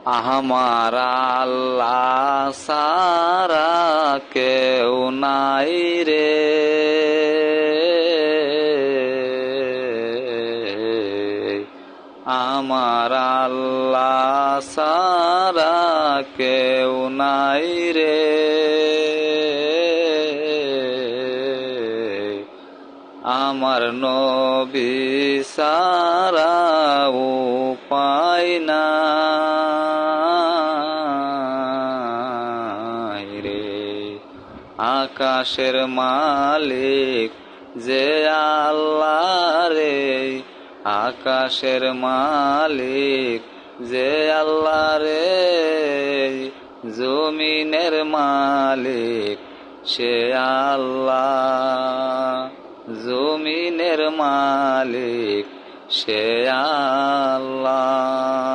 আমার আল্লাহ সারা কেউ নাই রে, আমার আল্লাহ সারা কেউ নাই রে, আমার নবী সারা উপায় নাই রে। আকাশের মালিক যে আল্লাহ রে, আকাশের মালিক যে আল্লাহ রে, জমিনের মালিক সে আল্লাহ, জমিনের মালিক সে আল্লাহ।